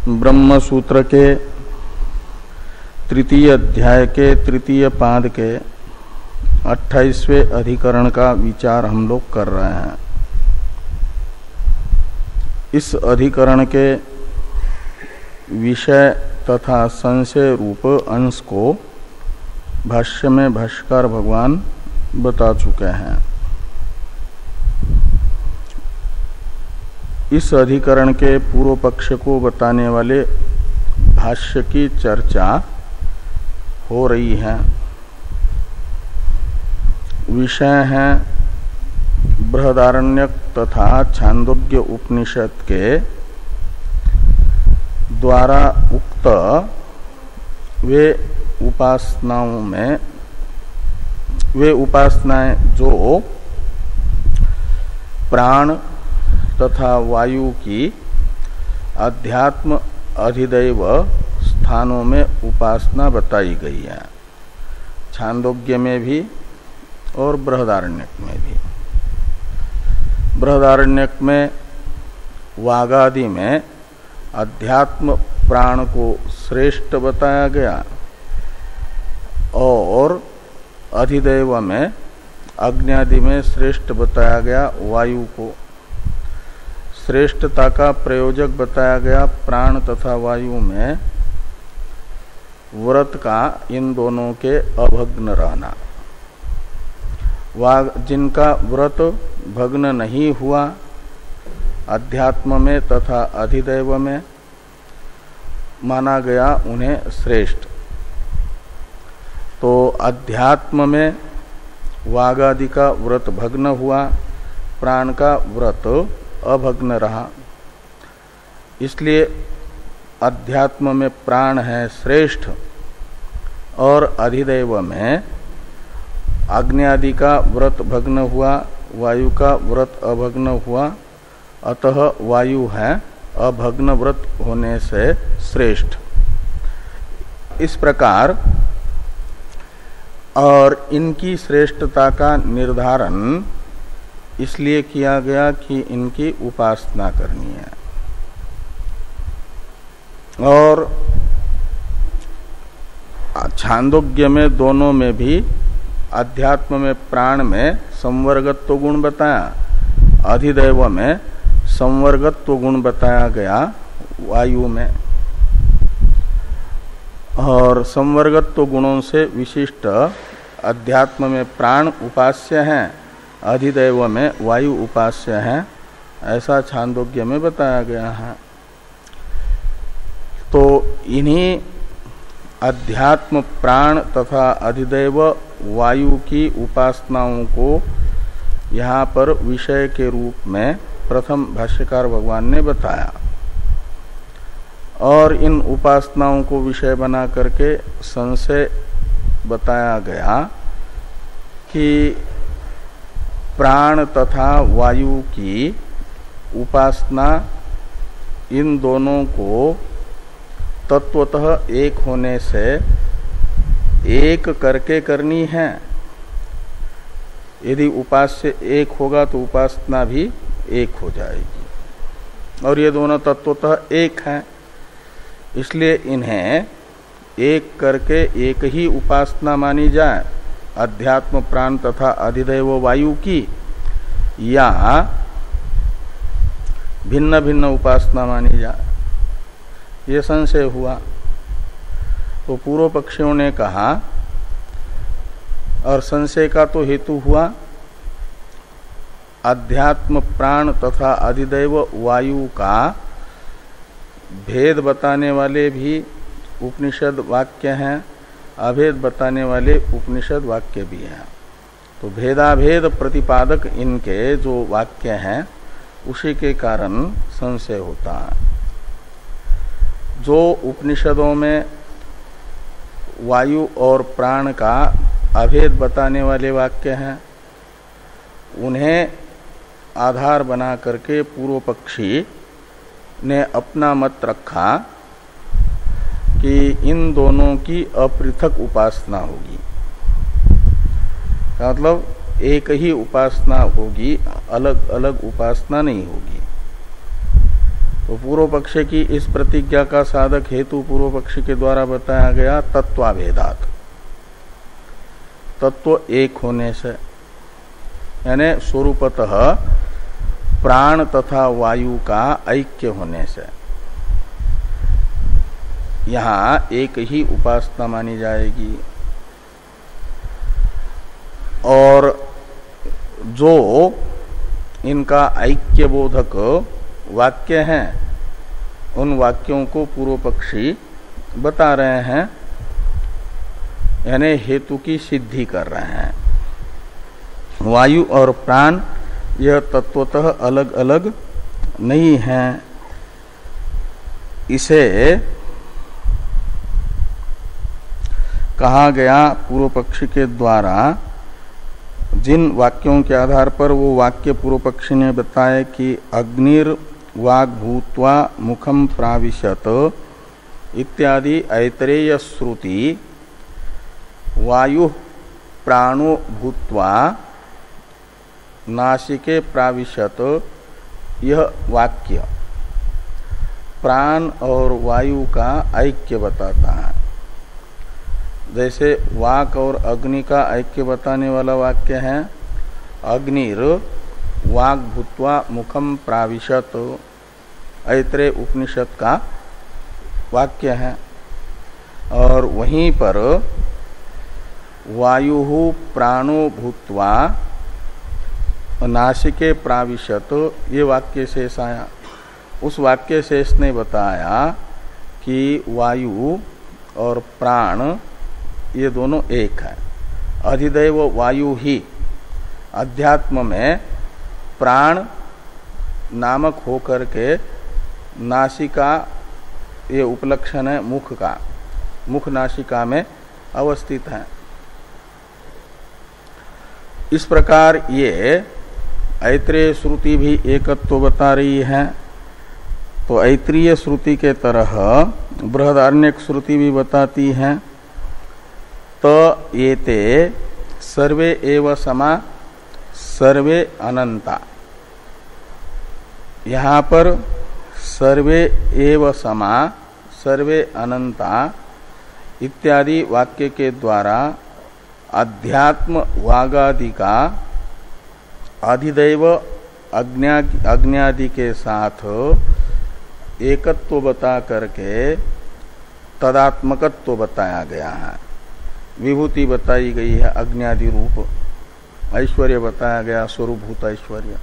ब्रह्म सूत्र के तृतीय अध्याय के तृतीय पाद के 28वें अधिकरण का विचार हम लोग कर रहे हैं। इस अधिकरण के विषय तथा संशय रूप अंश को भाष्य में भाष्यकार भगवान बता चुके हैं। इस अधिकरण के पूर्व पक्ष को बताने वाले भाष्य की चर्चा हो रही है। विषय है बृहदारण्यक तथा छांदोग्य उपनिषद के द्वारा उक्त वे उपासनाएं जो प्राण तथा वायु की अध्यात्म अधिदैव स्थानों में उपासना बताई गई है, छांदोग्य में भी और बृहदारण्यक में भी। बृहदारण्यक में वागादि में अध्यात्म प्राण को श्रेष्ठ बताया गया और अधिदैव में अग्न्यादि में श्रेष्ठ बताया गया वायु को। श्रेष्ठता का प्रयोजक बताया गया प्राण तथा वायु में व्रत का इन दोनों के अभग्न रहना। जिनका व्रत भग्न नहीं हुआ अध्यात्म में तथा अधिदैव में माना गया उन्हें श्रेष्ठ। तो अध्यात्म में वागादि का व्रत भग्न हुआ, प्राण का व्रत अभग्न रहा, इसलिए अध्यात्म में प्राण है श्रेष्ठ और अधिदैव में अग्नि आदि का व्रत भग्न हुआ, वायु का व्रत अभग्न हुआ, अतः वायु है अभग्न व्रत होने से श्रेष्ठ। इस प्रकार और इनकी श्रेष्ठता का निर्धारण इसलिए किया गया कि इनकी उपासना करनी है। और छांदोग्य में दोनों में भी अध्यात्म में प्राण में संवर्गत्व गुण बताया, अधिदैव में संवर्गत्व गुण बताया गया वायु में। और संवर्गत्व गुणों से विशिष्ट अध्यात्म में प्राण उपास्य है, अधिदैव में वायु उपास्य है, ऐसा छांदोग्य में बताया गया है। तो इन्हीं अध्यात्म प्राण तथा अधिदैव वायु की उपासनाओं को यहाँ पर विषय के रूप में प्रथम भाष्यकार भगवान ने बताया और इन उपासनाओं को विषय बना करके संशय बताया गया कि प्राण तथा वायु की उपासना इन दोनों को तत्वतः एक होने से एक करके करनी है। यदि उपास्य एक होगा तो उपासना भी एक हो जाएगी और ये दोनों तत्वतः एक हैं, इसलिए इन्हें एक करके एक ही उपासना मानी जाए, अध्यात्म प्राण तथा अधिदैव वायु की, या भिन्न भिन्न उपासना मानी जाए, ये संशय हुआ। तो पूर्व पक्षियों ने कहा और संशय का तो हेतु हुआ अध्यात्म प्राण तथा अधिदैव वायु का भेद बताने वाले भी उपनिषद वाक्य हैं, अभेद बताने वाले उपनिषद वाक्य भी हैं। तो भेदाभेद प्रतिपादक इनके जो वाक्य हैं उसी के कारण संशय होता है। जो उपनिषदों में वायु और प्राण का अभेद बताने वाले वाक्य हैं उन्हें आधार बना करके पूर्व पक्षी ने अपना मत रखा कि इन दोनों की अपृथक उपासना होगी, मतलब एक ही उपासना होगी, अलग अलग उपासना नहीं होगी। तो पूर्व पक्ष की इस प्रतिज्ञा का साधक हेतु पूर्व पक्ष के द्वारा बताया गया तत्वाभेदात, तत्व एक होने से, यानी स्वरूपतः प्राण तथा वायु का ऐक्य होने से यहां एक ही उपासना मानी जाएगी। और जो इनका ऐक्य बोधक वाक्य हैं उन वाक्यों को पूर्व पक्षी बता रहे हैं, यानी हेतु की सिद्धि कर रहे हैं। वायु और प्राण यह तत्वतः अलग अलग नहीं हैं। इसे कहा गया पूर्व पक्षी के द्वारा, जिन वाक्यों के आधार पर वो वाक्य पूर्व पक्षी ने बताया कि अग्निर वाग भूत्वा मुखम प्राविशत इत्यादि ऐतरेय श्रुति वायु प्राणो भूत्वा नासिके प्राविशत, यह वाक्य प्राण और वायु का ऐक्य बताता है। जैसे वाक और अग्नि का ऐक्य बताने वाला वाक्य है अग्निर वाग भूत्वा मुखम प्राविशत, ऐतरेय उपनिषद का वाक्य है। और वहीं पर वायु प्राणो भूत्वा नासिके प्राविशत, ये वाक्य शेष आया। उस वाक्य शेष ने बताया कि वायु और प्राण ये दोनों एक है। अधिदैव वायु ही अध्यात्म में प्राण नामक होकर के नासिका, ये उपलक्षण है मुख का, मुख नासिका में अवस्थित है। इस प्रकार ये ऐत्रेय श्रुति भी एकत्व बता रही है। तो ऐत्रीय श्रुति के तरह बृहदारण्यक श्रुति भी बताती है। तो ये ते सर्वे एव समा सर्वे अनंता, यहाँ पर सर्वे एव समा सर्वे अनंता इत्यादि वाक्य के द्वारा अध्यात्म वागादि का अधिदैव अज्ञादि के साथ एकत्व बता करके तदात्मकत्व बताया गया है। विभूति बताई गई है अज्ञादि रूप, ऐश्वर्य बताया गया स्वरूपभूत ऐश्वर्य।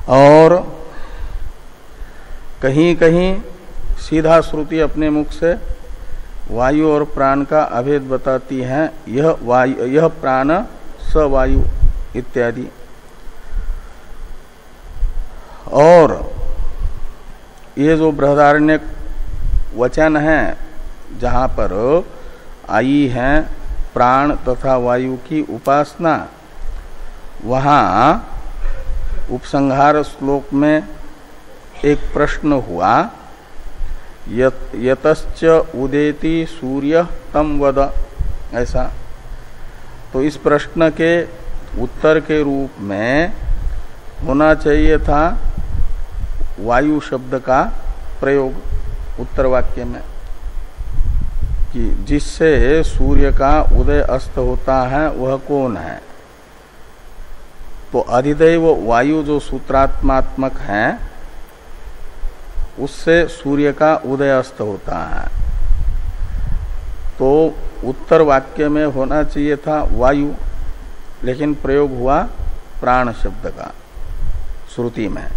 और कहीं कहीं सीधा श्रुति अपने मुख से वायु और प्राण का अभेद बताती है, यह प्राण स वायु इत्यादि। और ये जो बृहदारण्यक वचन है जहाँ पर आई है प्राण तथा वायु की उपासना, वहाँ उपसंहार श्लोक में एक प्रश्न हुआ, यतश्च उदेति सूर्य तम वद, ऐसा। तो इस प्रश्न के उत्तर के रूप में होना चाहिए था वायु शब्द का प्रयोग उत्तर वाक्य में, कि जिससे सूर्य का उदय अस्त होता है वह कौन है। तो अधिदैव वायु जो सूत्रात्मात्मक है उससे सूर्य का उदय अस्त होता है। तो उत्तर वाक्य में होना चाहिए था वायु, लेकिन प्रयोग हुआ प्राण शब्द का श्रुति में।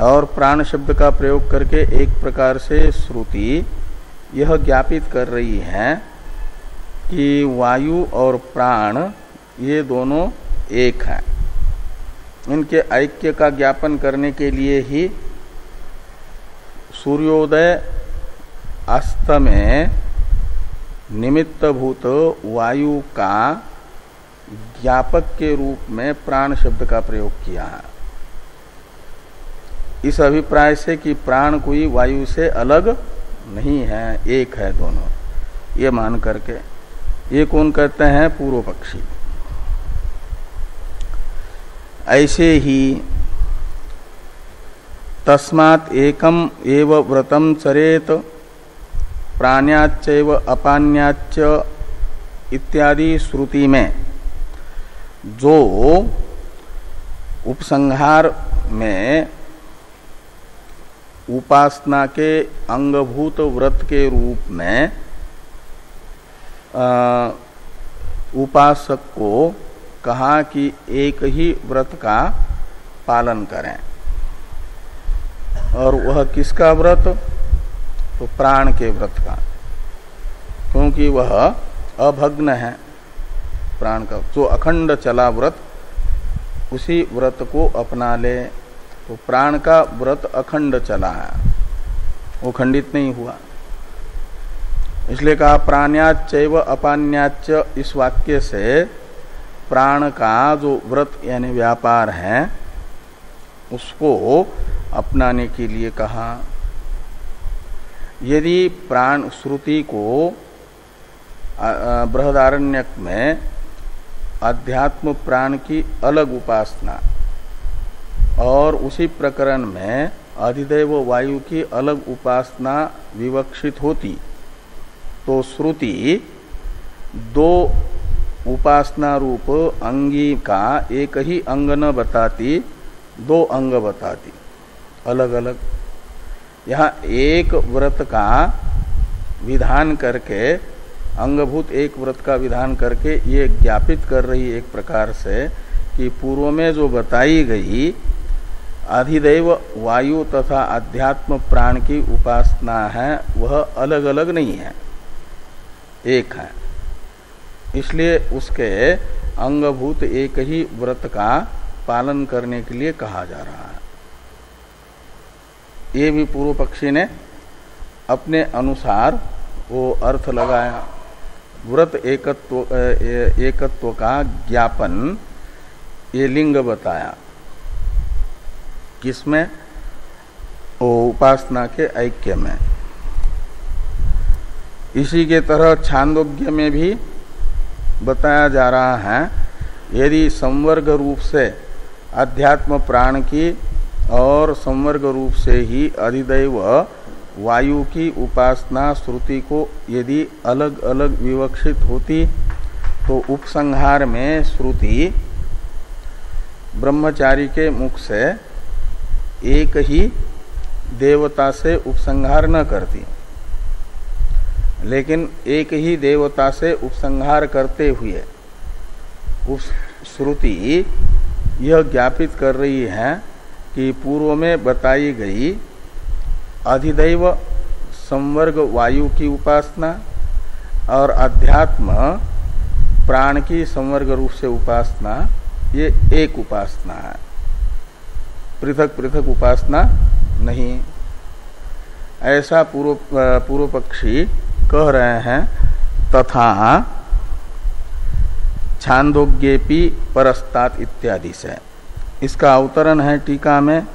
और प्राण शब्द का प्रयोग करके एक प्रकार से श्रुति यह ज्ञापित कर रही है कि वायु और प्राण ये दोनों एक हैं। इनके ऐक्य का ज्ञापन करने के लिए ही सूर्योदय अस्त में निमित्तभूत वायु का ज्ञापक के रूप में प्राण शब्द का प्रयोग किया है। इस अभिप्राय से कि प्राण कोई वायु से अलग नहीं है, एक है दोनों, ये मान करके। ये कौन कहते हैं? पूर्व पक्षी। ऐसे ही तस्मात् एकम एव व्रतम चरेत प्राण्याच्चैव अपान्याच्च इत्यादि श्रुति में जो उपसंहार में उपासना के अंगभूत व्रत के रूप में उपासक को कहा कि एक ही व्रत का पालन करें, और वह किसका व्रत? तो प्राण के व्रत का, क्योंकि वह अभग्न है। प्राण का जो अखंड चला व्रत, उसी व्रत को अपना ले। तो प्राण का व्रत अखंड चला है, वो खंडित नहीं हुआ। इसलिए कहा प्राण्याच्चैव अपान्याच्च। इस वाक्य से प्राण का जो व्रत यानी व्यापार है उसको अपनाने के लिए कहा। यदि प्राण श्रुति को बृहदारण्यक में अध्यात्म प्राण की अलग उपासना और उसी प्रकरण में अधिदैव वायु की अलग उपासना विवक्षित होती, तो श्रुति दो उपासना रूप अंगी का एक ही अंग न बताती, दो अंग बताती अलग अलग। यहाँ एक व्रत का विधान करके, अंगभूत एक व्रत का विधान करके ये ज्ञापित कर रही एक प्रकार से कि पूर्व में जो बताई गई अधिदैव वायु तथा अध्यात्म प्राण की उपासना है वह अलग अलग नहीं है, एक है। इसलिए उसके अंगभूत एक ही व्रत का पालन करने के लिए कहा जा रहा है। ये भी पूर्व पक्षी ने अपने अनुसार वो अर्थ लगाया। व्रत एकत्व का ज्ञापन ये लिंग बताया, किसमें? वो उपासना के ऐक्य में। इसी के तरह छांदोग्य में भी बताया जा रहा है, यदि संवर्ग रूप से अध्यात्म प्राण की और संवर्ग रूप से ही अधिदैव वायु की उपासना श्रुति को यदि अलग अलग विवक्षित होती, तो उपसंहार में श्रुति ब्रह्मचारी के मुख से एक ही देवता से उपसंहार न करती, लेकिन एक ही देवता से उपसंहार करते हुए उस श्रुति यह ज्ञापित कर रही है कि पूर्व में बताई गई अधिदैव संवर्ग वायु की उपासना और अध्यात्म प्राण की संवर्ग रूप से उपासना, ये एक उपासना है, पृथक पृथक उपासना नहीं। ऐसा पूर्व पक्षी कह रहे हैं। तथा छांदोग्येपि परस्तात इत्यादि से इसका अवतरण है टीका में,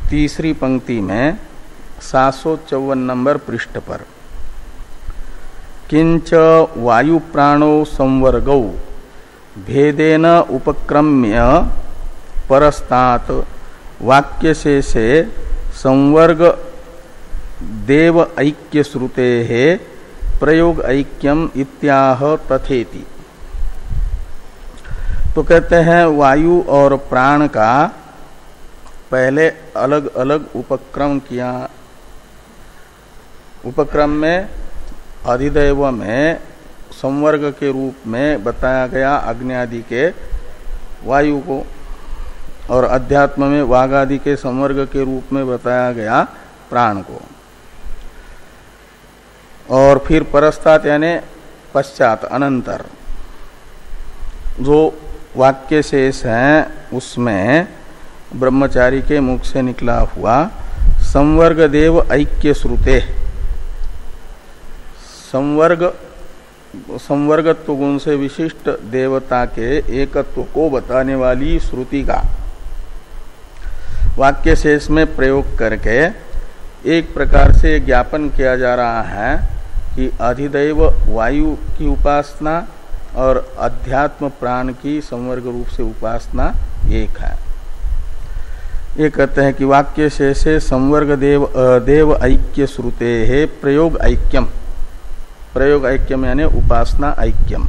तीसरी पंक्ति में 754 नंबर पृष्ठ पर। किंच वायु प्राणो संवर्गौ भेदेन उपक्रम्य परस्तात वाक्य से संवर्ग देव ऐक्य श्रुते है प्रयोग ऐक्यम इत्याह तथेति। तो कहते हैं वायु और प्राण का पहले अलग अलग उपक्रम किया। उपक्रम में अधिदैव में संवर्ग के रूप में बताया गया अग्नि आदि के वायु को, और अध्यात्म में वाग आदि के संवर्ग के रूप में बताया गया प्राण को। और फिर परस्तात यानी पश्चात अनंतर जो वाक्य शेष है उसमें ब्रह्मचारी के मुख से निकला हुआ संवर्ग देव ऐक्य श्रुते, संवर्गत्व गुण से विशिष्ट देवता के एकत्व को बताने वाली श्रुति का वाक्य शेष में प्रयोग करके एक प्रकार से ज्ञापन किया जा रहा है कि अधिदैव वायु की उपासना और अध्यात्म प्राण की संवर्ग रूप से उपासना एक है। ये कहते हैं कि वाक्य से संवर्ग देव ऐक्य श्रुते है प्रयोग ऐक्यम, प्रयोग ऐक्यम यानी उपासना ऐक्यम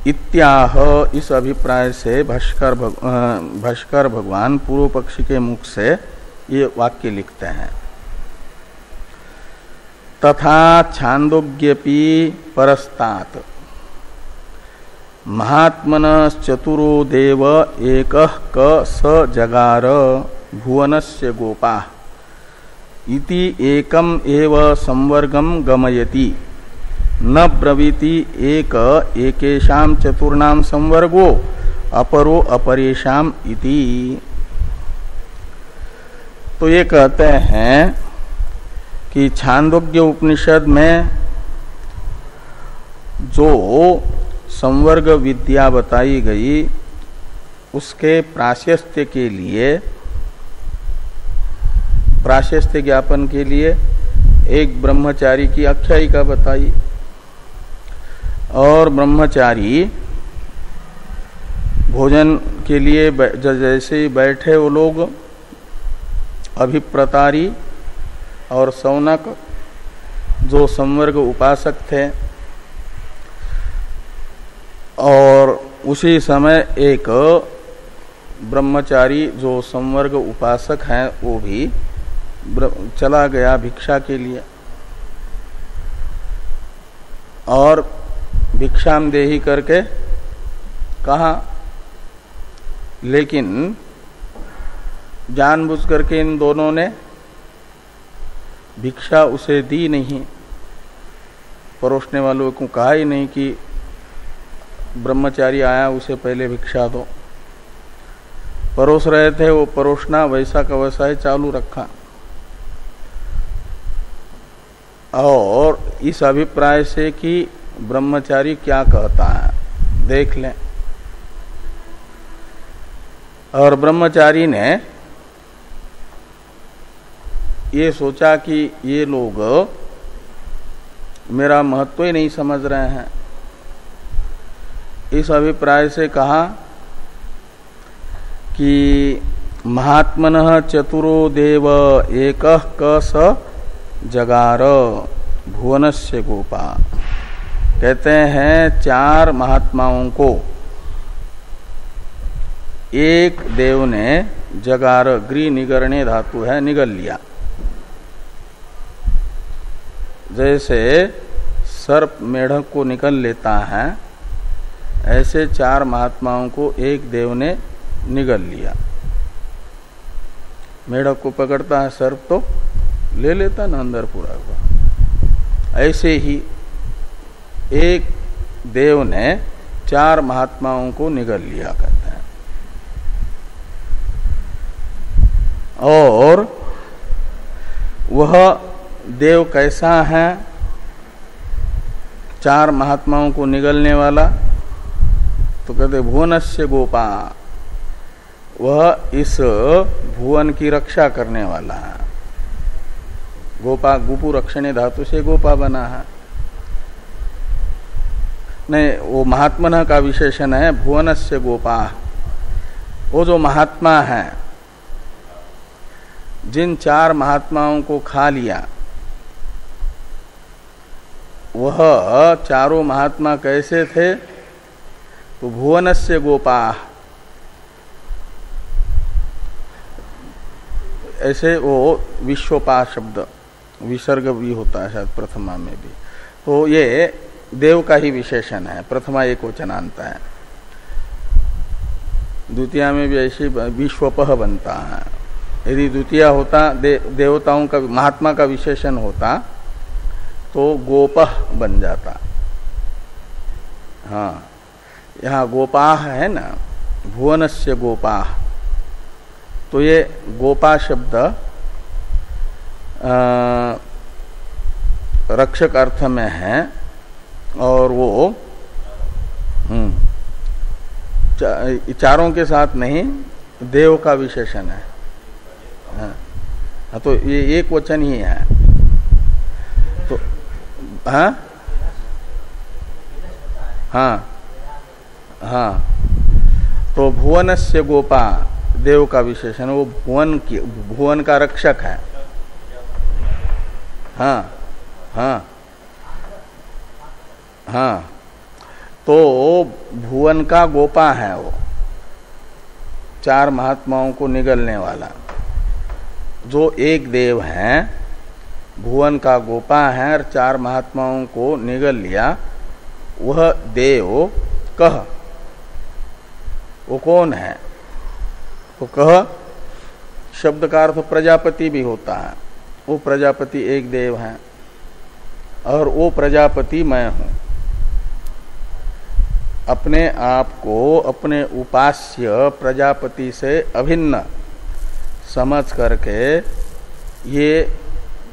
इत्याह। इस अभिप्राय से भाष्कर भगवान पूर्व पक्षी के मुख से ये वाक्य लिखते हैं। तथा छांदोग्यपि परस्तात महात्मनश्चतुरो देव एकः क स जगार भुवनस्य गोपा इति एकम एव संवर्गम गमयति न ब्रवीति एक एकेषाम चतुर्णाम संवर्गो अपरो अपरेषाम इति। तो ये कहते हैं कि छांदोग्य उपनिषद में जो संवर्ग विद्या बताई गई उसके प्राशस्त्य के लिए, प्राशस्त्य ज्ञापन के लिए एक ब्रह्मचारी की आख्यायिका बताई। और ब्रह्मचारी भोजन के लिए जैसे ही बैठे वो लोग अभिप्रतारी और सौनक जो संवर्ग उपासक थे, और उसी समय एक ब्रह्मचारी जो संवर्ग उपासक हैं वो भी चला गया भिक्षा के लिए, और भिक्षाम देही करके कहा, लेकिन जानबूझ करके इन दोनों ने भिक्षा उसे दी नहीं, परोसने वालों को कहा ही नहीं कि ब्रह्मचारी आया उसे पहले भिक्षा दो। परोस रहे थे, वो परोसना वैसा का वैसा ही चालू रखा। और इस अभिप्राय से कि ब्रह्मचारी क्या कहता है देख लें। और ब्रह्मचारी ने ये सोचा कि ये लोग मेरा महत्व ही नहीं समझ रहे हैं। इस अभिप्राय से कहा कि महात्मनः चतुरो देव एकः क स जगार भुवनस्य गोपा। कहते हैं चार महात्माओं को एक देव ने जगार, ग्री निगरणे धातु है, निगल लिया। जैसे सर्प मेढक को निकल लेता है, ऐसे चार महात्माओं को एक देव ने निगल लिया। मेढक को पकड़ता है सर्प तो ले लेता ना अंदर पूरा हुआ। ऐसे ही एक देव ने चार महात्माओं को निगल लिया कहते हैं। और वह देव कैसा है चार महात्माओं को निगलने वाला? तो कहते भुवनस्य गोपा, वह इस भुवन की रक्षा करने वाला है। गोपा गुपु रक्षणे धातु से गोपा बना है। नहीं, वो महात्मन का विशेषण है भुवनस्य गोपा। वो जो महात्मा है, जिन चार महात्माओं को खा लिया, वह चारों महात्मा कैसे थे? तो भुवनस्य गोपा, ऐसे वो विश्वपा शब्द विसर्ग भी होता है शायद प्रथमा में भी। तो ये देव का ही विशेषण है, प्रथमा एक वचनांत है। द्वितीया में भी ऐसे विश्वपह बनता है। यदि द्वितीया होता देवताओं का महात्मा का विशेषण होता तो गोपह बन जाता। हाँ, यहाँ गोपाह है ना, भुवनस्य गोपाह। तो ये गोपा शब्द रक्षक अर्थ में है, और वो चारों के साथ नहीं, देव का विशेषण है। हाँ, तो ये एक वचन ही है। तो हाँ हाँ हाँ, तो भुवनस्य गोपा देव का विशेषण, वो भुवन का रक्षक है। हाँ हाँ हाँ, तो भुवन का गोपा है वो, चार महात्माओं को निगलने वाला जो एक देव है, भुवन का गोपा है और चार महात्माओं को निगल लिया, वह देव कह, वो कौन है? वो कह शब्द का अर्थ प्रजापति भी होता है। वो प्रजापति एक देव है और वो प्रजापति मैं हूं। अपने आप को अपने उपास्य प्रजापति से अभिन्न समझ करके ये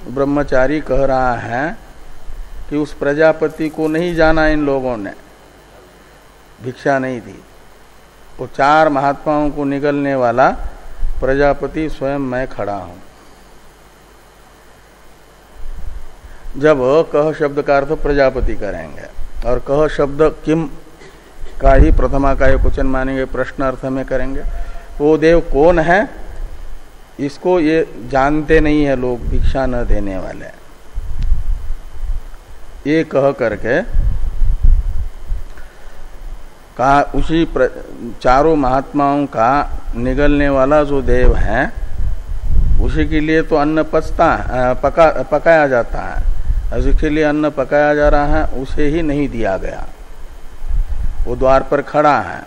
ब्रह्मचारी कह रहा है कि उस प्रजापति को नहीं जाना इन लोगों ने, भिक्षा नहीं दी। वो चार महात्माओं को निगलने वाला प्रजापति स्वयं मैं खड़ा हूं। जब कह शब्द का अर्थ प्रजापति करेंगे और कह शब्द किम का ही प्रथमा का क्वेश्चन मानेंगे, प्रश्न अर्थ में करेंगे। वो देव कौन है इसको ये जानते नहीं है लोग, भिक्षा न देने वाले। ये कह करके कहा उसी चारों महात्माओं का निगलने वाला जो देव है उसी के लिए तो अन्न पकाया जाता है। जिसके लिए अन्न पकाया जा रहा है उसे ही नहीं दिया गया, वो द्वार पर खड़ा है।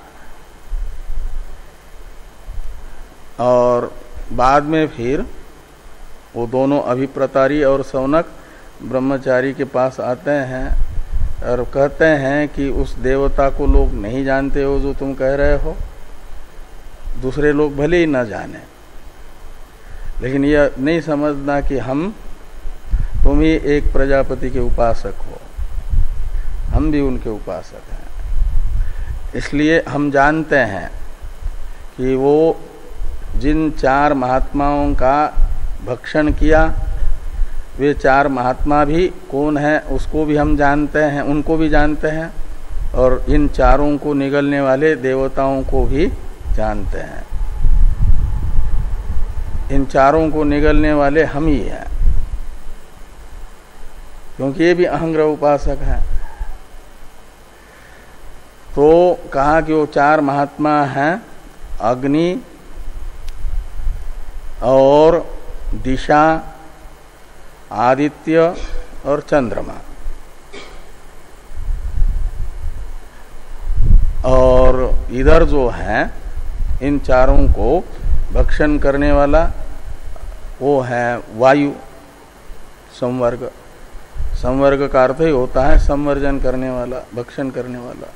और बाद में फिर वो दोनों अभिप्रतारी और सौनक ब्रह्मचारी के पास आते हैं और कहते हैं कि उस देवता को लोग नहीं जानते हो जो तुम कह रहे हो, दूसरे लोग भले ही न जाने, लेकिन यह नहीं समझना कि तुम ही एक प्रजापति के उपासक हो, हम भी उनके उपासक हैं। इसलिए हम जानते हैं कि वो जिन चार महात्माओं का भक्षण किया वे चार महात्मा भी कौन है उसको भी हम जानते हैं, उनको भी जानते हैं, और इन चारों को निगलने वाले देवताओं को भी जानते हैं। इन चारों को निगलने वाले हम ही हैं, क्योंकि ये भी अहंग्रह उपासक हैं। तो कहा कि वो चार महात्मा हैं, अग्नि और दिशा, आदित्य और चंद्रमा। और इधर जो है इन चारों को भक्षण करने वाला वो है वायु, संवर्ग। संवर्ग का अर्थ ही होता है संवर्जन करने वाला, भक्षण करने वाला।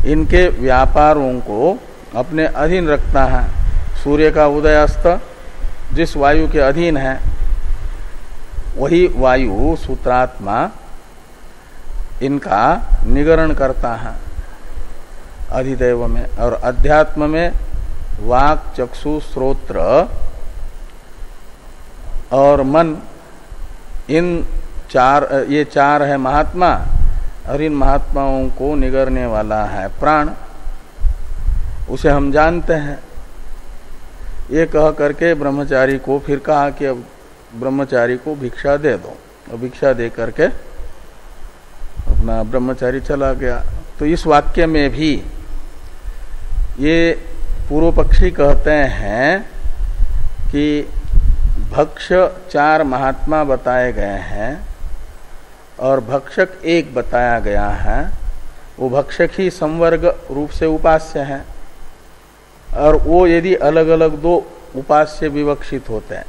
इनके व्यापारों को अपने अधीन रखता है। सूर्य का उदय अस्त जिस वायु के अधीन है वही वायु सूत्रात्मा इनका निगरण करता है अधिदैव में। और अध्यात्म में वाक, चक्षु, श्रोत्र और मन, इन चार, ये चार है महात्मा, और इन महात्माओं को निगरने वाला है प्राण, उसे हम जानते हैं। ये कह करके ब्रह्मचारी को फिर कहा कि अब ब्रह्मचारी को भिक्षा दे दो, और भिक्षा दे करके अपना ब्रह्मचारी चला गया। तो इस वाक्य में भी ये पूर्व पक्षी कहते हैं कि भक्ष चार महात्मा बताए गए हैं और भक्षक एक बताया गया है। वो भक्षक ही संवर्ग रूप से उपास्य है, और वो यदि अलग अलग दो उपास्य विवक्षित होते हैं,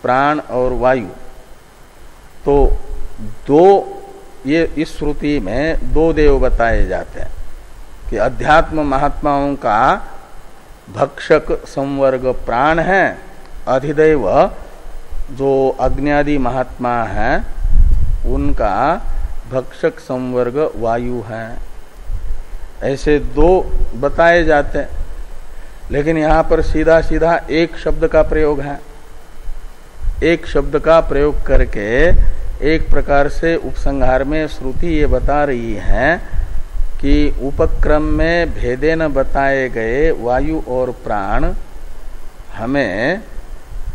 प्राण और वायु, तो दो, ये इस श्रुति में दो देव बताए जाते हैं कि अध्यात्म महात्माओं का भक्षक संवर्ग प्राण है, अधिदैव जो अग्न्यादि महात्मा है उनका भक्षक संवर्ग वायु है। ऐसे दो बताए जाते हैं, लेकिन यहां पर सीधा सीधा एक शब्द का प्रयोग है। एक शब्द का प्रयोग करके एक प्रकार से उपसंहार में श्रुति ये बता रही है कि उपक्रम में भेदेन बताए गए वायु और प्राण हमें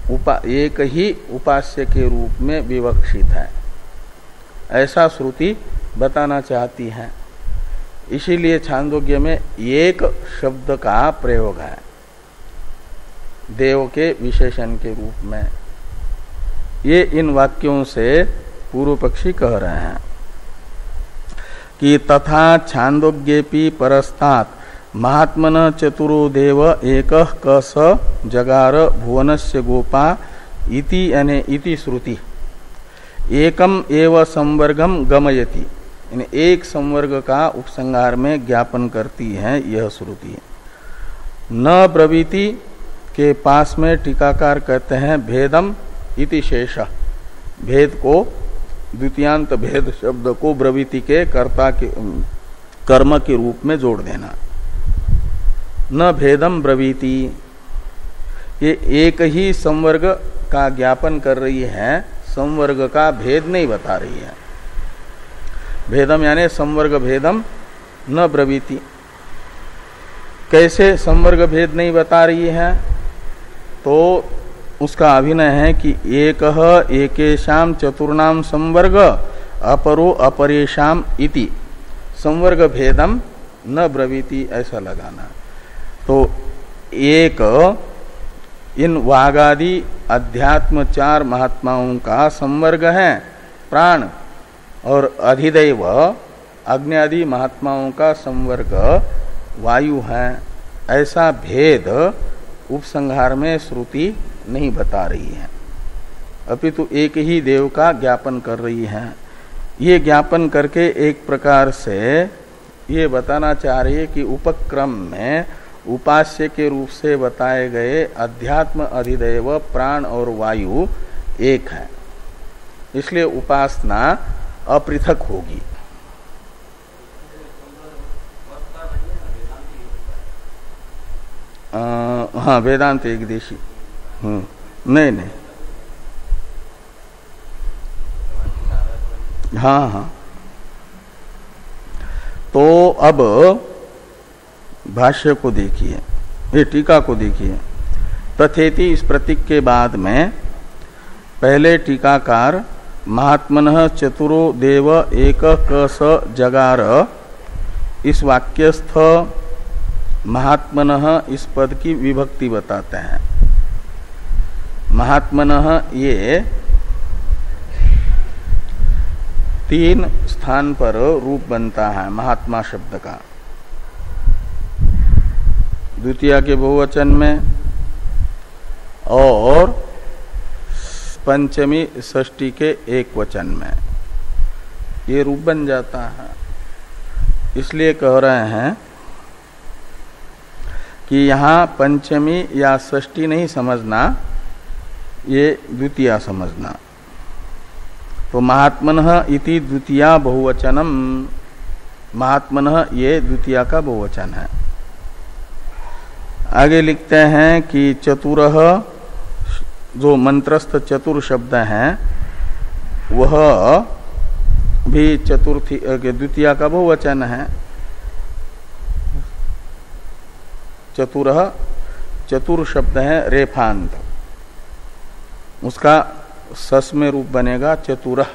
एक ही उपास्य के रूप में विवक्षित है, ऐसा श्रुति बताना चाहती है। इसीलिए छांदोग्य में एक शब्द का प्रयोग है देव के विशेषण के रूप में। ये इन वाक्यों से पूर्व पक्षी कह रहे हैं कि तथा छांदोग्येपि परस्तात् महात्मन चतुरो देव एकः कस जगार भुवनस्य गोपा इति अने इति श्रुति एकम एव संवर्गम गमयति, एक संवर्ग का उपसंहार में ज्ञापन करती है यह श्रुति। न ब्रवीति के पास में टीकाकार कहते हैं भेदम इति शेष, भेद को द्वितीयांत भेद शब्द को ब्रवीति के कर्ता के कर्म के रूप में जोड़ देना। न भेदम ब्रवीति, ये एक ही संवर्ग का ज्ञापन कर रही है, संवर्ग का भेद नहीं बता रही है। भेदम यानी संवर्ग भेदम न ब्रवीति, कैसे संवर्ग भेद नहीं बता रही है? तो उसका अभिनय है कि एकह एकेशाम चतुर्णाम संवर्ग अपरो अपरेशाम इति संवर्ग भेदम न ब्रवीति, ऐसा लगाना। तो एक इन वागादि अध्यात्म चार महात्माओं का संवर्ग है प्राण, और अधिदैव अग्नि महात्माओं का संवर्ग वायु है, ऐसा भेद उपसंहार में श्रुति नहीं बता रही है, अपितु एक ही देव का ज्ञापन कर रही है। ये ज्ञापन करके एक प्रकार से ये बताना चाह रही है कि उपक्रम में उपास्य के रूप से बताए गए अध्यात्म अधिदैव प्राण और वायु एक है, इसलिए उपासना अपृथक होगी। हाँ, वेदांत एक देशी नहीं नहीं, हाँ हाँ। तो अब भाष्य को देखिए, ये टीका को देखिए। तथेति इस प्रतीक के बाद में पहले टीकाकार महात्मनः चतुरो देव एक कस जगार, इस वाक्यस्थ महात्मनः इस पद की विभक्ति बताते हैं। महात्मनः ये तीन स्थान पर रूप बनता है महात्मा शब्द का, द्वितीया के बहुवचन में और पंचमी षष्ठी के एक वचन में ये रूप बन जाता है। इसलिए कह रहे हैं कि यहाँ पंचमी या षष्ठी नहीं समझना, ये द्वितीया समझना। तो महात्मनः इति द्वितीया बहुवचनम, महात्मनः ये द्वितीया का बहुवचन है। आगे लिखते हैं कि चतुरः, जो मंत्रस्थ चतुर शब्द है वह भी चतुर्थी द्वितीया का बहुवचन है। चतुरः चतुर शब्द है रेफांत, उसका सस में रूप बनेगा चतुरः,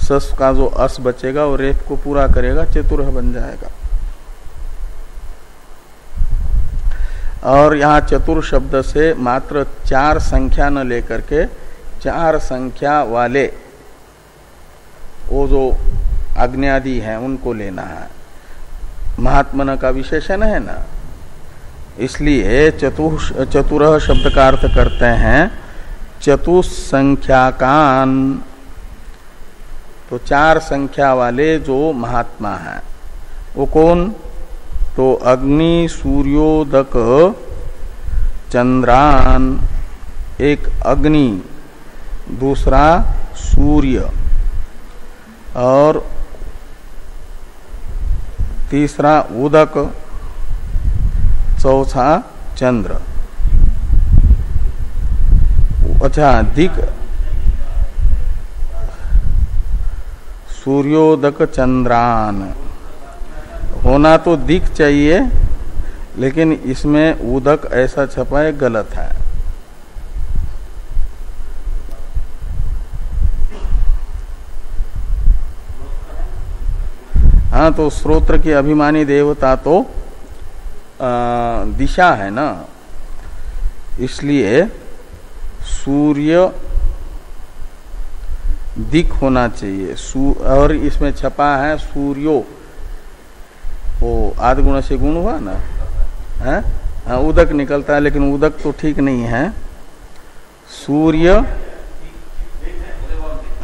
सस का जो अस बचेगा वो रेफ को पूरा करेगा, चतुरः बन जाएगा। और यहाँ चतुर शब्द से मात्र चार संख्या न लेकर के चार संख्या वाले वो जो अग्नि हैं उनको लेना है। महात्मन का विशेषण है ना, इसलिए चतुरः शब्द का अर्थ करते हैं चतुसंख्याकान। तो चार संख्या वाले जो महात्मा हैं वो कौन? तो अग्नि, सूर्योदक, चंद्रान, एक अग्नि, दूसरा सूर्य और तीसरा उदक, चौथा चंद्र। अच्छा, दिक सूर्योदक चंद्रान, होना तो दिख चाहिए, लेकिन इसमें उदक ऐसा छपा है, गलत है। हाँ, तो स्रोत्र की अभिमानी देवता तो दिशा है ना, इसलिए सूर्य दिक होना चाहिए। और इसमें छपा है सूर्यो, वो आदि गुण से गुण हुआ ना, है? हाँ, उदक निकलता है, लेकिन उदक तो ठीक नहीं है। सूर्य,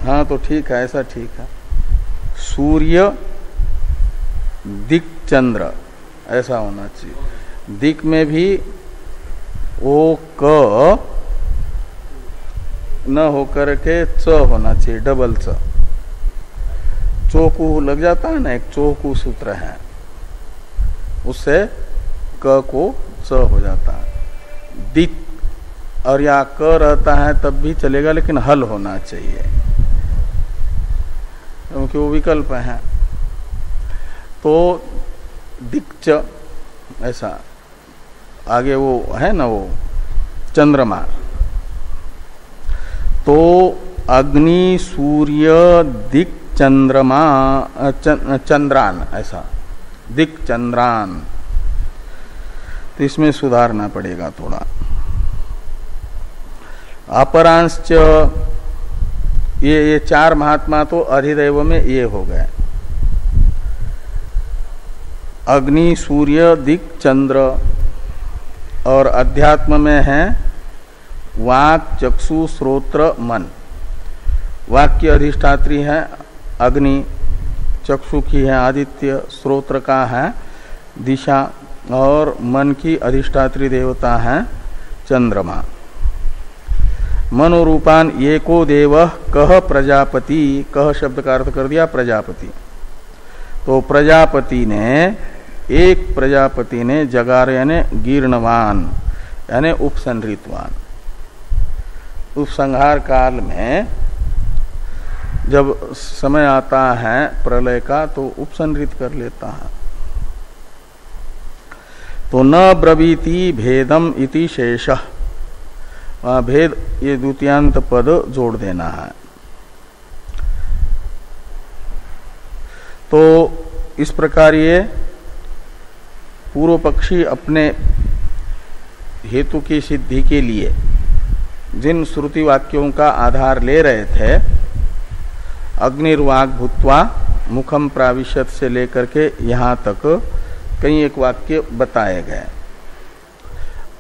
हाँ तो ठीक है, ऐसा ठीक है। सूर्य दिक चंद्र ऐसा होना चाहिए। दिक में भी ओ क न होकर के च होना चाहिए, डबल च। चोकू लग जाता है ना, एक चोकू सूत्र है, उससे क को च हो जाता है। दिक और या क रहता है तब भी चलेगा, लेकिन हल होना चाहिए, क्योंकि वो विकल्प है। तो दिक्च ऐसा आगे वो है ना, वो चंद्रमा। तो अग्नि सूर्य दिक चंद्रमा, चंद्रान, ऐसा दिक चंद्रान। तो इसमें सुधारना पड़ेगा थोड़ा। अपरांश्च, ये चार महात्मा तो अधिदैव में ये हो गए। अग्नि सूर्य दिक चंद्र, और अध्यात्म में है वाक चक्षु श्रोत्र मन। वाक की अधिष्ठात्री है अग्नि, चक्षु की है आदित्य, श्रोत्र का है दिशा, और मन की अधिष्ठात्री देवता है चंद्रमा। मनोरूपान एको देव कह प्रजापति, कह शब्द का अर्थ कर दिया प्रजापति। तो प्रजापति ने, एक प्रजापति ने जगार यानी गीर्णवान यानी उपसंहृतवान। उपसंहार काल में जब समय आता है प्रलय का तो उपसंहृत कर लेता है। तो न ब्रवीति भेदम इति शेषः, भेद ये द्वितीयांत पद जोड़ देना है। तो इस प्रकार ये पूर्व पक्षी अपने हेतु की सिद्धि के लिए जिन श्रुति वाक्यों का आधार ले रहे थे, अग्निर्वाग भूत्वा मुखम प्राविशत से लेकर के यहाँ तक कई एक वाक्य बताए गए।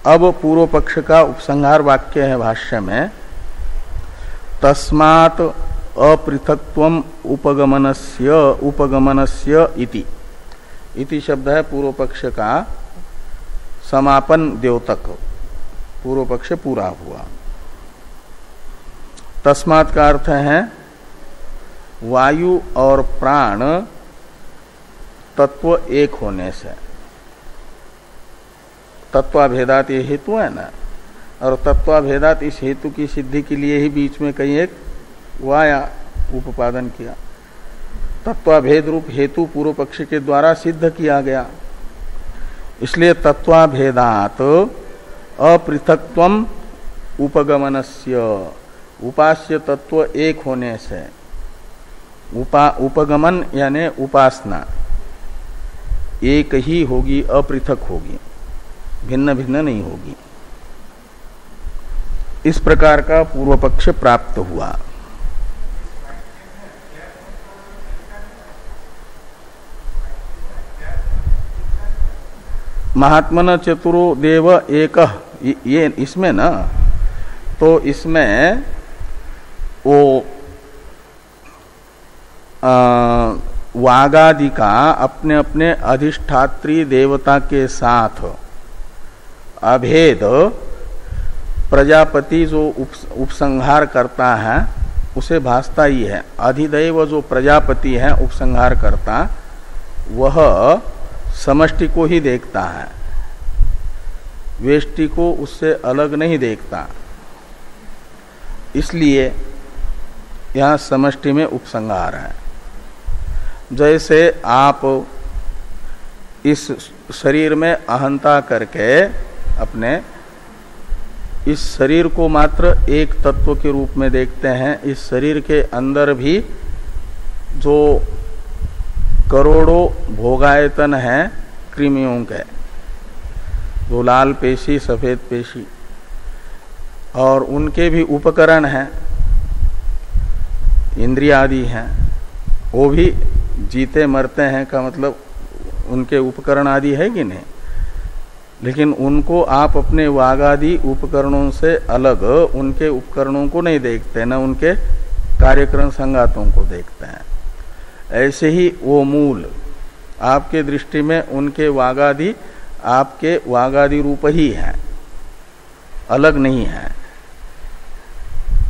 अब पूर्व पक्ष का उपसंहार वाक्य है भाष्य में, तस्मात् अपृथक्त्वम उपगमनस्य इति। इति शब्द है पूर्व पक्ष का समापन द्योतक, पूर्व पक्ष पूरा हुआ। तस्मात् का अर्थ है वायु और प्राण तत्व एक होने से। तत्वाभेदात ये हेतु है ना, और तत्वाभेदात इस हेतु की सिद्धि के लिए ही बीच में कहीं एक वाया उपादन किया। तत्वाभेद रूप हेतु पूर्व पक्ष के द्वारा सिद्ध किया गया, इसलिए तत्वाभेदात अपृथक्त्वम उपगमनस्य, उपास्य तत्व एक होने से, उपगमन यानी उपासना एक ही होगी, अपृथक होगी, भिन्न भिन्न नहीं होगी। इस प्रकार का पूर्व पक्ष प्राप्त हुआ। महात्मन चतुरो देव एक, ये इसमें ना, तो इसमें वो वागादि का अपने अपने अधिष्ठात्री देवता के साथ अभेद प्रजापति जो उपसंहार करता है उसे भासता ही है। अधिदैव जो प्रजापति है उपसंहार करता, वह समष्टि को ही देखता है, वेष्टि को उससे अलग नहीं देखता। इसलिए यहां समष्टि में उपसंहार है। जैसे आप इस शरीर में अहंता करके अपने इस शरीर को मात्र एक तत्व के रूप में देखते हैं। इस शरीर के अंदर भी जो करोड़ों भोगायतन हैं कृमियों के, जो लाल पेशी सफेद पेशी, और उनके भी उपकरण हैं, इंद्रिया आदि हैं, वो भी जीते मरते हैं का मतलब उनके उपकरण आदि है कि नहीं। लेकिन उनको आप अपने वागादि उपकरणों से अलग उनके उपकरणों को नहीं देखते, न उनके कार्यक्रम संगातों को देखते हैं। ऐसे ही वो मूल आपके दृष्टि में उनके वागादि आपके वागादि रूप ही है, अलग नहीं है।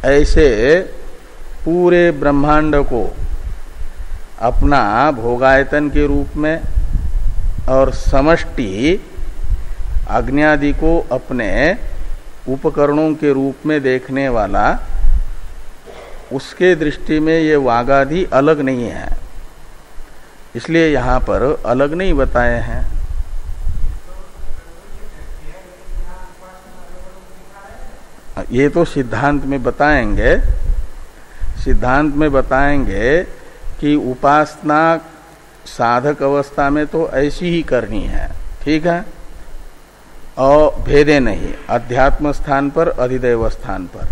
ऐसे पूरे ब्रह्मांड को अपना भोगायतन के रूप में और समष्टि अग्न्यादि को अपने उपकरणों के रूप में देखने वाला, उसके दृष्टि में ये वागादि अलग नहीं है, इसलिए यहां पर अलग नहीं बताए हैं। ये तो सिद्धांत में बताएंगे, सिद्धांत में बताएंगे कि उपासना साधक अवस्था में तो ऐसी ही करनी है, ठीक है, और भेदे नहीं, अध्यात्म स्थान पर अधिदैव स्थान पर।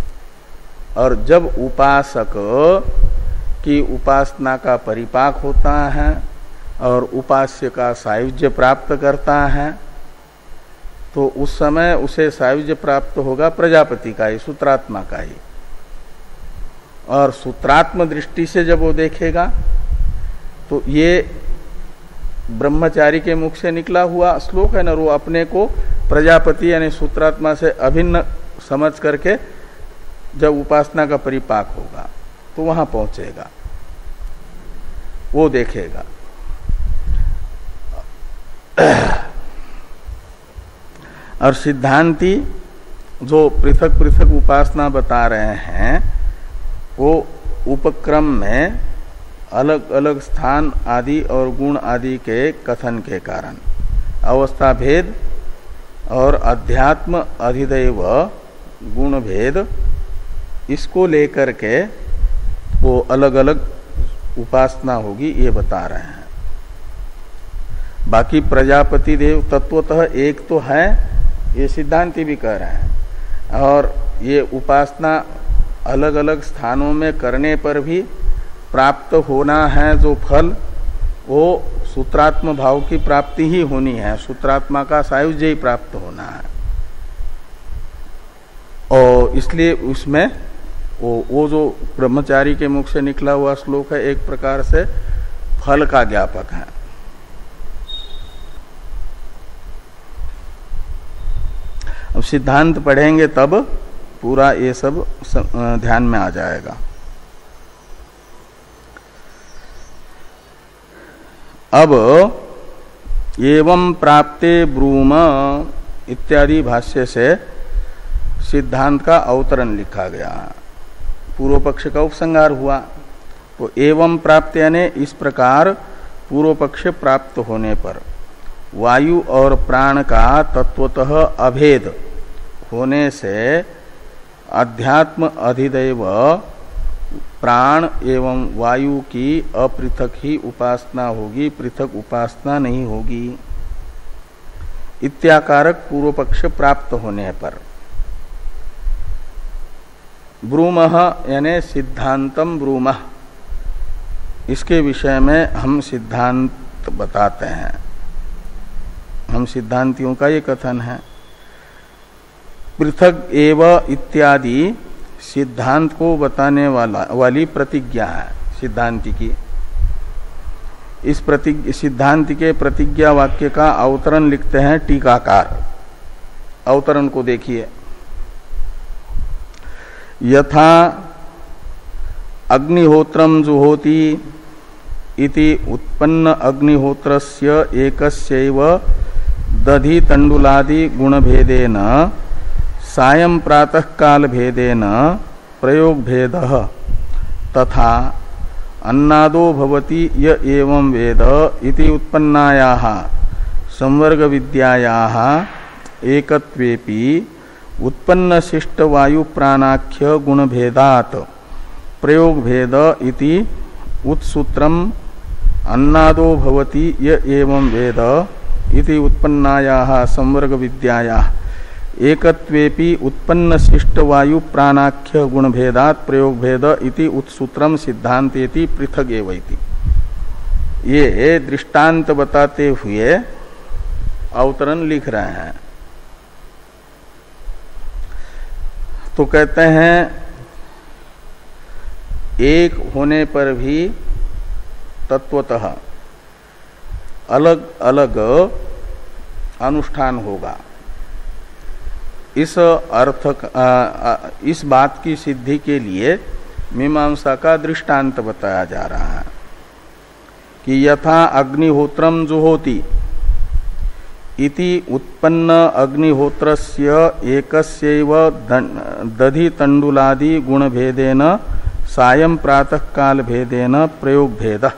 और जब उपासक की उपासना का परिपाक होता है और उपास्य का सायुज्य प्राप्त करता है, तो उस समय उसे सायुज्य प्राप्त होगा प्रजापति का ही, सूत्रात्मा का ही। और सूत्रात्म दृष्टि से जब वो देखेगा तो ये ब्रह्मचारी के मुख से निकला हुआ श्लोक है ना, वो अपने को प्रजापति यानी सूत्रात्मा से अभिन्न समझ करके जब उपासना का परिपाक होगा तो वहां पहुंचेगा, वो देखेगा। और सिद्धांती जो पृथक पृथक उपासना बता रहे हैं, वो उपक्रम में अलग अलग स्थान आदि और गुण आदि के कथन के कारण अवस्था भेद और अध्यात्म अधिदैव गुण भेद, इसको लेकर के वो अलग अलग उपासना होगी, ये बता रहे हैं। बाकी प्रजापति देव तत्वतः एक तो है, ये सिद्धांति भी कह रहे हैं। और ये उपासना अलग अलग स्थानों में करने पर भी प्राप्त होना है जो फल, वो सूत्रात्म भाव की प्राप्ति ही होनी है, सूत्रात्मा का सायुज्य ही प्राप्त होना है। और इसलिए उसमें वो जो ब्रह्मचारी के मुख से निकला हुआ श्लोक है, एक प्रकार से फल का ज्ञापक है। अब सिद्धांत पढ़ेंगे तब पूरा ये सब ध्यान में आ जाएगा। अब एवं प्राप्ते ब्रूम इत्यादि भाष्य से सिद्धांत का अवतरण लिखा गया, पूर्व पक्ष का उपसंहार हुआ। तो एवं प्राप्त यानी इस प्रकार पूर्व पक्ष प्राप्त होने पर वायु और प्राण का तत्वतः अभेद होने से अध्यात्म अधिदैव प्राण एवं वायु की अपृथक ही उपासना होगी, पृथक उपासना नहीं होगी, इत्याकारक पूर्व पक्ष प्राप्त होने पर। ब्रूमः यानी सिद्धांतम ब्रूमः, इसके विषय में हम सिद्धांत बताते हैं, हम सिद्धांतियों का ये कथन है। पृथक एव इत्यादि सिद्धांत को बताने वाली प्रतिज्ञा है सिद्धांति की। इस सिद्धांत के प्रतिज्ञा वाक्य का अवतरण लिखते हैं टीकाकार। अवतरण को देखिए, यथा अग्निहोत्रम जुहोति इति उत्पन्न अग्निहोत्रस्य एकस्यैव दधि तंडुलादि गुणभेदेन सायं प्रातः काल भेदेन प्रयोग भेदः तथा अन्नादो भवति य एवं वेद इति उत्पन्नायाः संवर्ग विद्यायाः एकत्वेपि उत्पन्न शिष्ट वायु प्राणाख्य गुण भेदात प्रयोग भेद इति उत्सूत्रम अन्नादो भवति य एवं वेद इति उत्पन्नायाः संवर्ग विद्यायाः एकत्वेपि उत्पन्न शिष्ट वायु प्राणाख्य गुण भेदात प्रयोग भेद इति उत्सूत्रम सिद्धांतेति पृथक एव इति। ये दृष्टांत बताते हुए अवतरण लिख रहे हैं। तो कहते हैं एक होने पर भी तत्वतः अलग अलग अनुष्ठान होगा। इस अर्थ इस बात की सिद्धि के लिए मीमांसा का दृष्टांत बताया जा रहा है कि यथा अग्निहोत्रम जुहोति इति उत्पन्न अग्निहोत्रस्य एकस्यैव दधि तंडुलादि गुण भेदेन सायं प्रातः काल भेदेन प्रयोग भेद।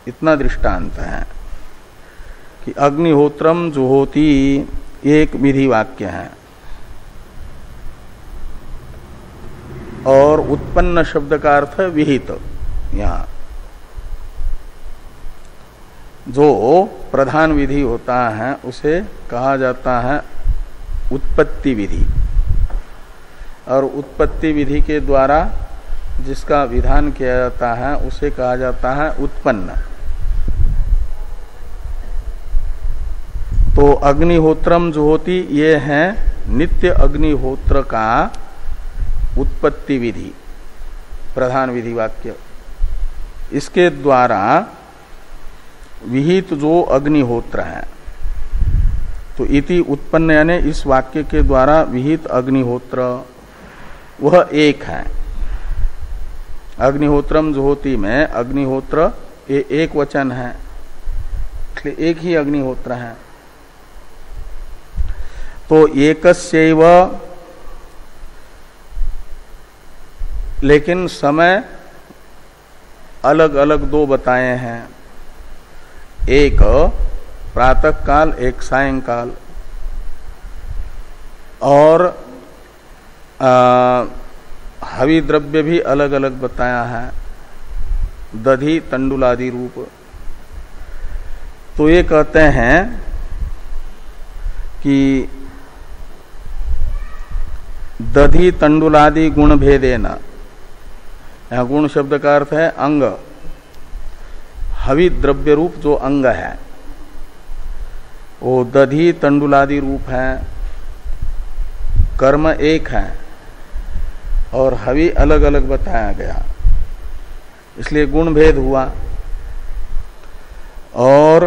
इतना दृष्टांत है कि अग्निहोत्रम जुहोति एक विधि वाक्य है और उत्पन्न शब्द का अर्थ विहित। यहाँ जो प्रधान विधि होता है उसे कहा जाता है उत्पत्ति विधि, और उत्पत्ति विधि के द्वारा जिसका विधान किया जाता है उसे कहा जाता है उत्पन्न। तो अग्निहोत्रम जो होती ये है नित्य अग्निहोत्र का उत्पत्ति विधि, प्रधान विधि वाक्य। इसके द्वारा विहित जो अग्निहोत्र है, तो इति उत्पन्न यानी इस वाक्य के द्वारा विहित अग्निहोत्र वह एक है। अग्निहोत्रम जो होती में अग्निहोत्र ये एक वचन है, इसलिए एक ही अग्निहोत्र है। तो एकस्यैव, लेकिन समय अलग अलग दो बताए हैं, एक प्रातः काल एक सायंकाल, और हवि द्रव्य भी अलग अलग बताया है, दधि तंडुलादि रूप। तो ये कहते हैं कि दधि तंडुलादि गुण भेदेन, यहां गुण शब्द का अर्थ है अंग, हवि द्रव्य रूप जो अंग है वो दधि तंडुलादि रूप है, कर्म एक है और हवि अलग अलग बताया गया, इसलिए गुण भेद हुआ। और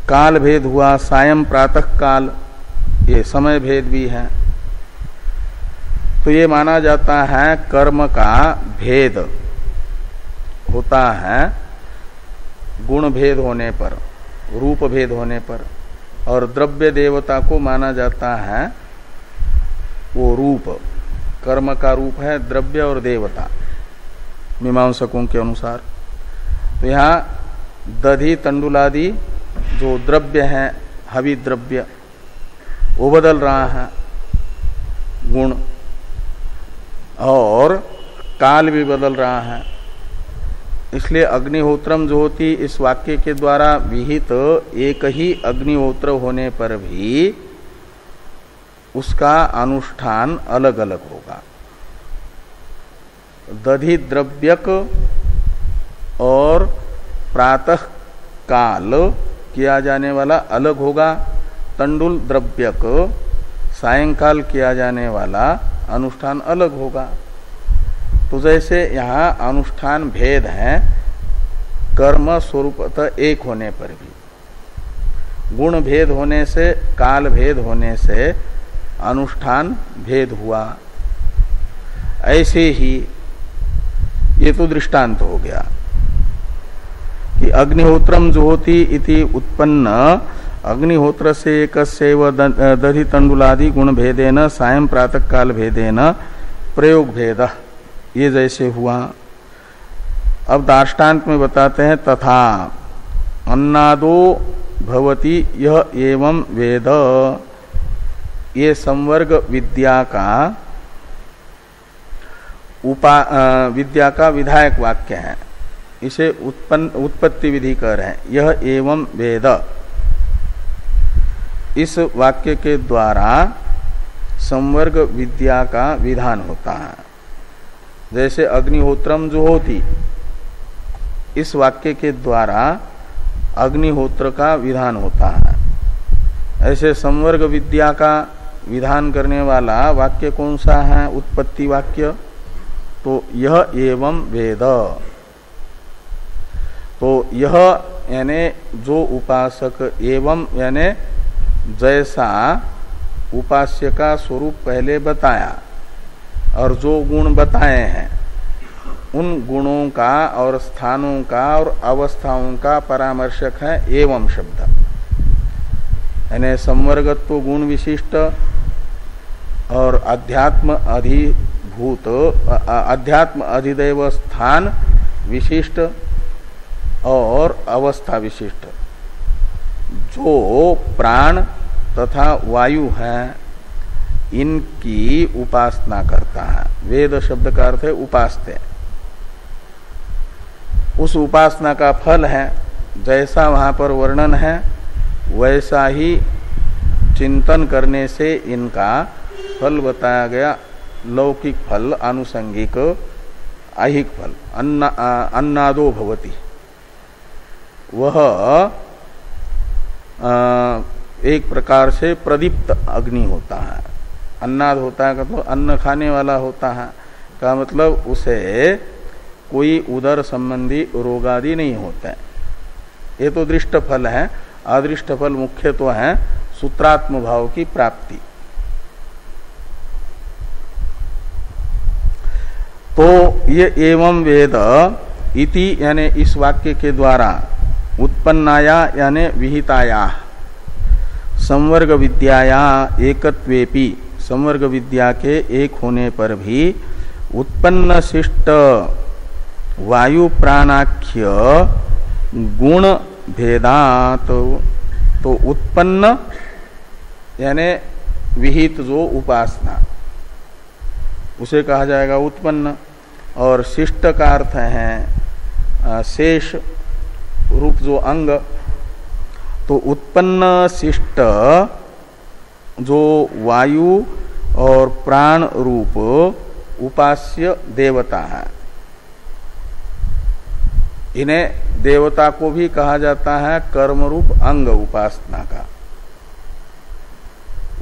काल भेद हुआ, सायं प्रातः काल, ये समय भेद भी है। तो ये माना जाता है कर्म का भेद होता है गुण भेद होने पर, रूप भेद होने पर, और द्रव्य देवता को माना जाता है वो रूप, कर्म का रूप है द्रव्य और देवता मीमांसकों के अनुसार। तो यहाँ दधि तंडुलादि जो द्रव्य है, हवि द्रव्य, वो बदल रहा है गुण, और काल भी बदल रहा है। इसलिए अग्निहोत्रम जो होती इस वाक्य के द्वारा विहित एक ही अग्निहोत्र होने पर भी उसका अनुष्ठान अलग अलग होगा। दधि द्रव्यक और प्रातः काल किया जाने वाला अलग होगा, तंडुल द्रव्यक सायंकाल किया जाने वाला अनुष्ठान अलग होगा। तो जैसे यहाँ अनुष्ठान भेद है कर्म स्वरूपतः एक होने पर भी, गुण भेद होने से, काल भेद होने से अनुष्ठान भेद हुआ। ऐसे ही ये तो दृष्टांत हो गया कि अग्निहोत्रम जो होती इति उत्पन्न अग्निहोत्र से एकस्यैव दधि तंडुलादि गुण भेदेन सायं प्रातः काल भेदेन प्रयोग भेद, ये जैसे हुआ। अब दार्ष्टान्त में बताते हैं तथा अन्नादो भवति यह एवं वेद, ये संवर्ग विद्या का विधायक वाक्य है। इसे उत्पत्ति विधि कह रहे हैं। यह एवं वेद, इस वाक्य के द्वारा संवर्ग विद्या का विधान होता है। जैसे अग्निहोत्रम जो होती, इस वाक्य के द्वारा अग्निहोत्र का विधान होता है। ऐसे संवर्ग विद्या का विधान करने वाला वाक्य कौन सा है? उत्पत्ति वाक्य। तो यह एवं वेद, तो यह यानी जो उपासक, एवं यानी जैसा उपास्य का स्वरूप पहले बताया और जो गुण बताए हैं, उन गुणों का और स्थानों का और अवस्थाओं का परामर्शक है एवं शब्द। यानी संवर्गत्व गुण विशिष्ट और अध्यात्म अधिभूत, अध्यात्म अधिदैव स्थान विशिष्ट और अवस्था विशिष्ट जो प्राण तथा वायु हैं, इनकी उपासना करता है। वेद शब्द का अर्थ है उपास्ते। उस उपासना का फल है, जैसा वहां पर वर्णन है वैसा ही चिंतन करने से इनका फल बताया गया। लौकिक फल, आनुषंगिक, ऐहिक फल, अन्नादो भवति, वह एक प्रकार से प्रदीप्त अग्नि होता है। अन्नाद होता है का तो अन्न खाने वाला होता है, का मतलब उसे कोई उदर संबंधी रोग आदि नहीं होते। ये तो दृष्ट फल है। अदृष्ट फल मुख्य तो है सूत्रात्म भाव की प्राप्ति। तो ये एवं वेद इति यानी इस वाक्य के द्वारा उत्पन्नाया यानी विहिताया संवर्ग विद्याया एकत्वेपि, संवर्ग विद्या के एक होने पर भी उत्पन्न शिष्ट वायु प्राणाख्य गुण भेदात, तो उत्पन्न यानी विहित जो उपासना, उसे कहा जाएगा उत्पन्न। और शिष्ट का अर्थ है शेष रूप जो अंग, तो उत्पन्न शिष्ट जो वायु और प्राण रूप उपास्य देवता है, इन्हें देवता को भी कहा जाता है कर्म रूप अंग उपासना का।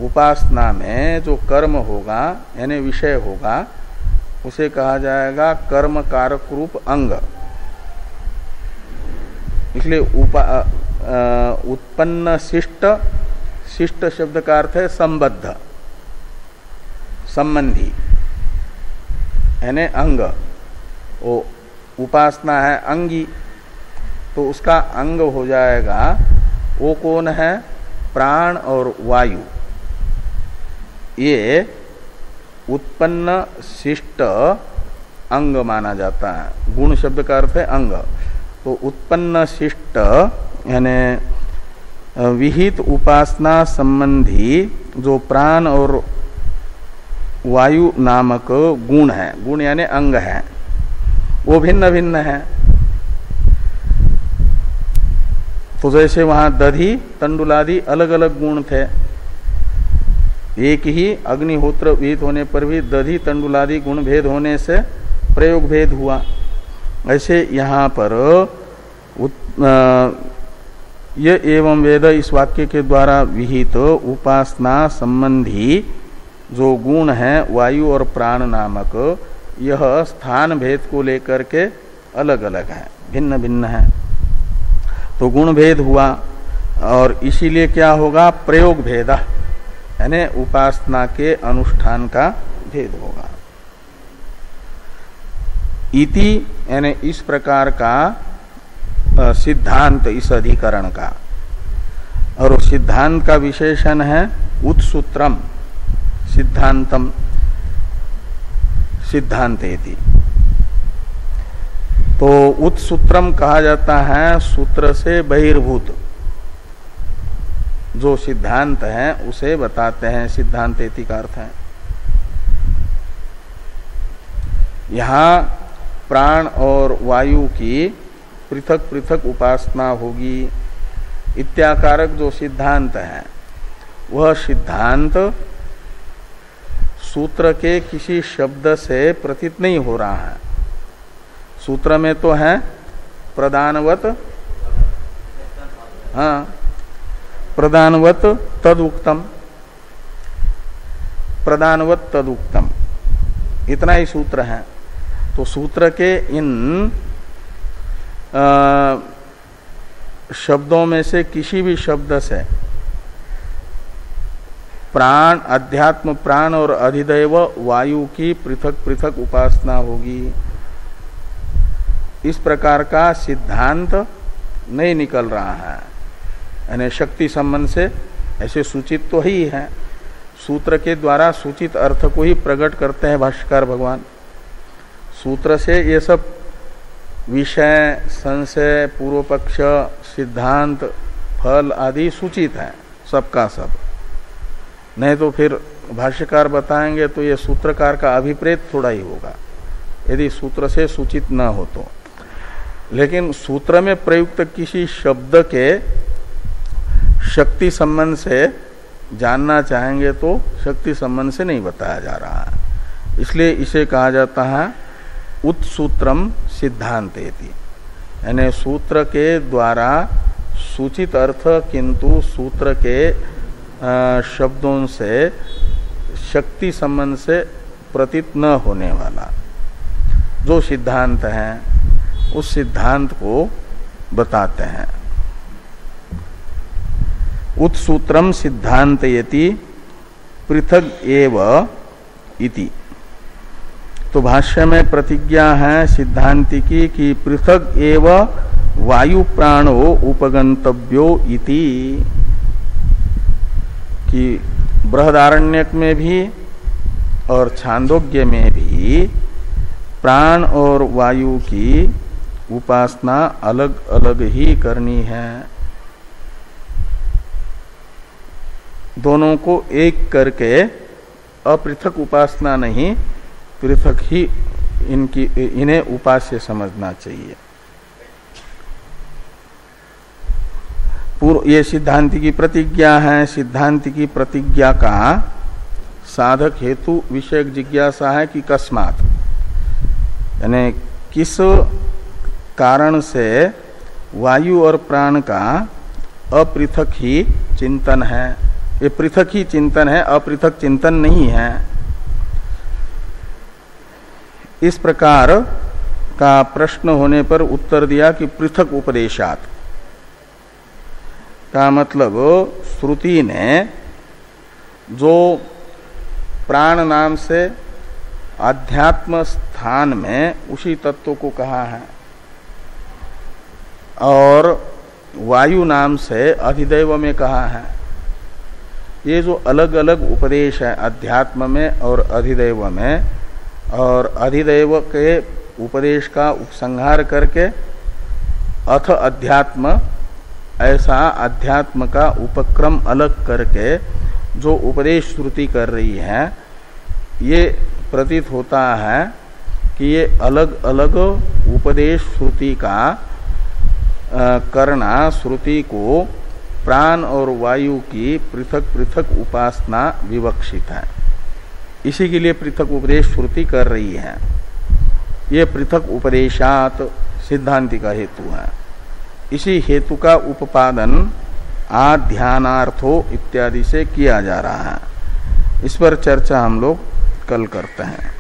उपासना में जो कर्म होगा यानी विषय होगा, उसे कहा जाएगा कर्म कारक रूप अंग। इसलिए उत्पन्न शिष्ट, शिष्ट शब्द का अर्थ है संबद्ध, संबंधी, यानी अंग। वो उपासना है अंगी, तो उसका अंग हो जाएगा। वो कौन है? प्राण और वायु। ये उत्पन्न शिष्ट अंग माना जाता है। गुण शब्द का अर्थ है अंग। तो उत्पन्न शिष्ट यानी विहित उपासना संबंधी जो प्राण और वायु नामक गुण है, गुण यानी अंग है, वो भिन्न भिन्न है। तो जैसे वहां दधि तंडुलादि अलग अलग गुण थे, एक ही अग्निहोत्र विहित होने पर भी दधि तंडुलादि गुण भेद होने से प्रयोग भेद हुआ। ऐसे यहाँ पर ये एवं वेद इस वाक्य के द्वारा विहित उपासना संबंधी जो गुण है वायु और प्राण नामक, यह स्थान भेद को लेकर के अलग अलग है, भिन्न भिन्न है। तो गुण भेद हुआ और इसीलिए क्या होगा? प्रयोग भेद, यानी उपासना के अनुष्ठान का भेद होगा। इति यानी इस प्रकार का सिद्धांत इस अधिकरण का। और सिद्धांत का विशेषण है उत्सूत्रम, सिद्धांतम, सिद्धांतेति। तो उत्सूत्रम कहा जाता है सूत्र से बहिर्भूत, जो सिद्धांत है उसे बताते हैं। सिद्धांत इति का अर्थ है यहाँ प्राण और वायु की पृथक पृथक उपासना होगी इत्याकारक जो सिद्धांत है वह सिद्धांत सूत्र के किसी शब्द से प्रतीत नहीं हो रहा है। सूत्र में तो है प्रदानवत, हाँ, प्रदानवत तदुक्तम, प्रदानवत तदुक्तम, इतना ही सूत्र है। तो सूत्र के इन शब्दों में से किसी भी शब्द से प्राण, अध्यात्म प्राण और अधिदैव वायु की पृथक पृथक उपासना होगी, इस प्रकार का सिद्धांत नहीं निकल रहा है। यानी शक्ति संबंध से ऐसे सूचित तो ही है, सूत्र के द्वारा सूचित अर्थ को ही प्रकट करते हैं भाष्यकार भगवान। सूत्र से ये सब विषय, संशय, पूर्व पक्ष, सिद्धांत, फल आदि सूचित है सबका सब। नहीं तो फिर भाष्यकार बताएंगे तो ये सूत्रकार का अभिप्रेत थोड़ा ही होगा यदि सूत्र से सूचित न हो तो। लेकिन सूत्र में प्रयुक्त किसी शब्द के शक्ति संबंध से जानना चाहेंगे तो शक्ति संबंध से नहीं बताया जा रहा है, इसलिए इसे कहा जाता है उत्सूत्रम सिद्धांतेति, यानी सूत्र के द्वारा सूचित अर्थ किंतु सूत्र के शब्दों से शक्ति संबंध से प्रतीत न होने वाला जो सिद्धांत है उस सिद्धांत को बताते हैं। उत्सूत्रम सिद्धांतयति पृथक एव इति। तो भाष्य में प्रतिज्ञा है सिद्धांति की कि पृथक एव वायु प्राणो उपगंतव्यो इति, कि बृहदारण्यक में भी और छांदोग्य में भी प्राण और वायु की उपासना अलग अलग ही करनी है। दोनों को एक करके अपृथक उपासना नहीं, पृथक ही इन्हें उपास्य समझना चाहिए। पूर्व ये सिद्धांति की प्रतिज्ञा है। सिद्धांति की प्रतिज्ञा का साधक हेतु विषयक जिज्ञासा है कि कस्मात्, यानी किस कारण से वायु और प्राण का अपृथक ही चिंतन है। ये पृथक ही चिंतन है, अपृथक चिंतन नहीं है। इस प्रकार का प्रश्न होने पर उत्तर दिया कि पृथक उपदेशात का मतलब श्रुति ने जो प्राण नाम से आध्यात्म स्थान में उसी तत्व को कहा है और वायु नाम से अधिदैव में कहा है, ये जो अलग अलग उपदेश है अध्यात्म में और अधिदैव में, और अधिदैव के उपदेश का उपसंहार करके अथ अध्यात्म, ऐसा अध्यात्म का उपक्रम अलग करके जो उपदेश श्रुति कर रही है, ये प्रतीत होता है कि ये अलग अलग उपदेश श्रुति का करना श्रुति को प्राण और वायु की पृथक पृथक उपासना विवक्षित है। इसी के लिए पृथक उपदेश श्रुति कर रही है। ये पृथक उपदेशात सिद्धांति का हेतु है। इसी हेतु का उपादन आध्यानार्थो इत्यादि से किया जा रहा है। इस पर चर्चा हम लोग कल करते हैं।